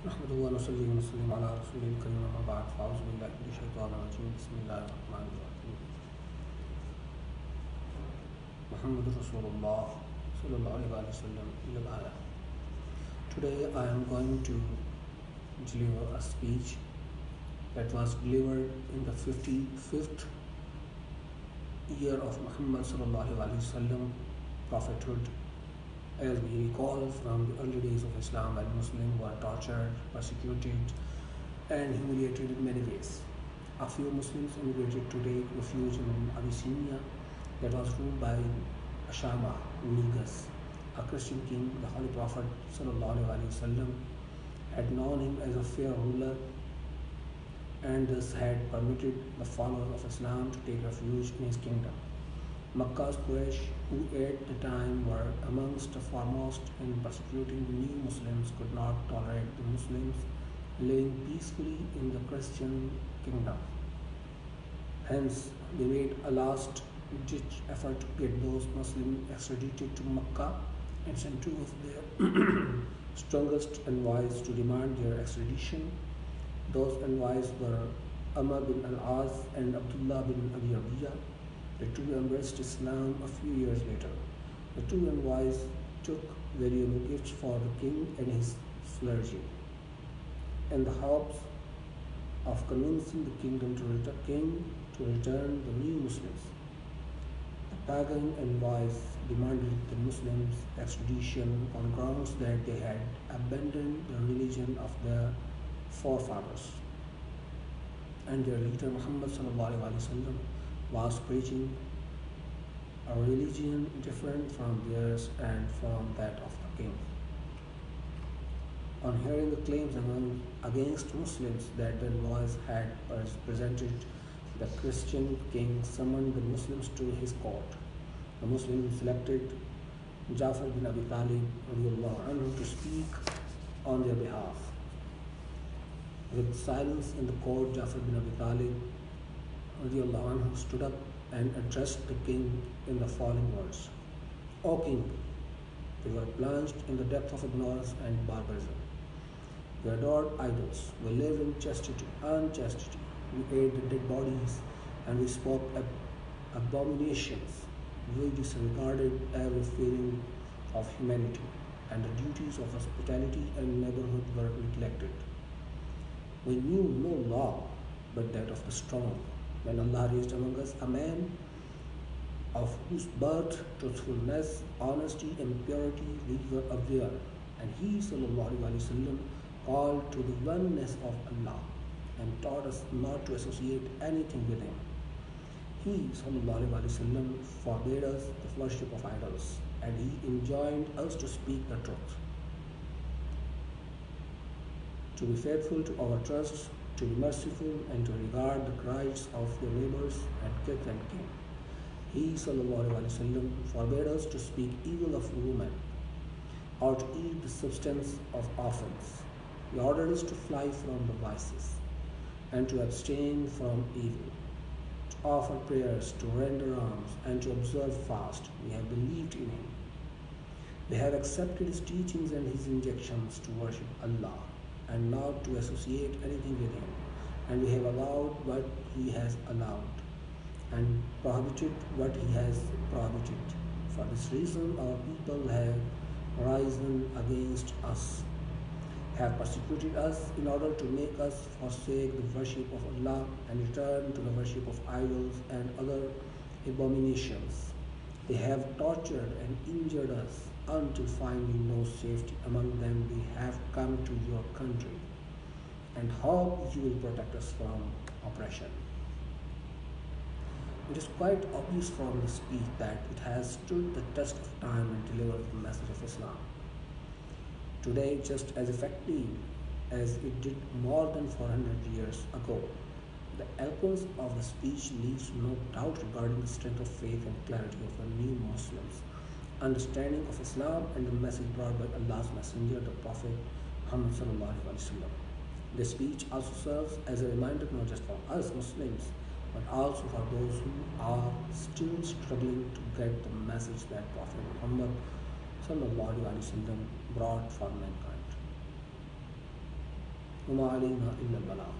نحمده ونصلي ونسلم على رسوله الكريم أما بعد فأعوذ بالله من الشيطان الرجيم بسم الله الرحمن الرحيم محمد رسول الله صلى الله عليه وسلم إلى الآية. Today I am going to deliver a speech that was delivered in the 55th year of Muhammad sallallahu alaihi wasallam prophethood. As we recall from the early days of Islam, when Muslims were tortured, persecuted, and humiliated in many ways. A few Muslims immigrated to take refuge in Abyssinia that was ruled by Ashama Negus, a Christian king. The Holy Prophet ﷺ had known him as a fair ruler and thus had permitted the followers of Islam to take refuge in his kingdom. Makkah's Quraysh, who at the time were amongst the foremost in persecuting new Muslims, could not tolerate the Muslims living peacefully in the Christian kingdom. Hence, they made a last-ditch effort to get those Muslims extradited to Makkah and sent two of their strongest envoys to demand their extradition. Those envoys were Amr bin al-As and Abdullah bin Abi Rabi'a. The two embraced Islam a few years later. The two envoys took valuable gifts for the king and his clergy, in the hopes of convincing the king to return the new Muslims. The pagan envoys demanded the Muslims' extradition on grounds that they had abandoned the religion of their forefathers, and their leader Muhammad ﷺ was preaching a religion different from theirs and from that of the king. On hearing the claims against Muslims that the envoys had presented, the Christian king summoned the Muslims to his court. The Muslims selected Jafar bin Abi Talib to speak on their behalf. With silence in the court, Jafar bin Abi Talib stood up and addressed the king in the following words: "O king, we were plunged in the depth of ignorance and barbarism. We adored idols, we lived in unchastity, we ate the dead bodies, and we spoke abominations. We disregarded every feeling of humanity, and the duties of hospitality and neighborhood were neglected. We knew no law but that of the strong. When Allah raised among us a man of whose birth, truthfulness, honesty, and purity we were aware, and he ﷺ called to the oneness of Allah and taught us not to associate anything with him. He ﷺ forbade us the worship of idols, and he enjoined us to speak the truth, to be faithful to our trusts, to be merciful, and to regard the cries of your neighbors and kith and kin. He ﷺ forbade us to speak evil of women or to eat the substance of orphans. He ordered us to fly from the vices and to abstain from evil, to offer prayers, to render alms, and to observe fast. We have believed in him. We have accepted his teachings and his injunctions to worship Allah and not to associate anything with him, and we have allowed what he has allowed and prohibited what he has prohibited. For this reason our people have risen against us, have persecuted us in order to make us forsake the worship of Allah and return to the worship of idols and other abominations. They have tortured and injured us until finding no safety among them, we have come to your country and hope you will protect us from oppression." It is quite obvious from the speech that it has stood the test of time and delivered the message of Islam. Today, just as effectively as it did more than 400 years ago, the eloquence of the speech leaves no doubt regarding the strength of faith and clarity of the new Muslims' understanding of Islam and the message brought by Allah's Messenger, the Prophet Muhammad ﷺ. The speech also serves as a reminder not just for us Muslims, but also for those who are still struggling to get the message that Prophet Muhammad ﷺ brought for mankind. وما علينا إلا البلاغ.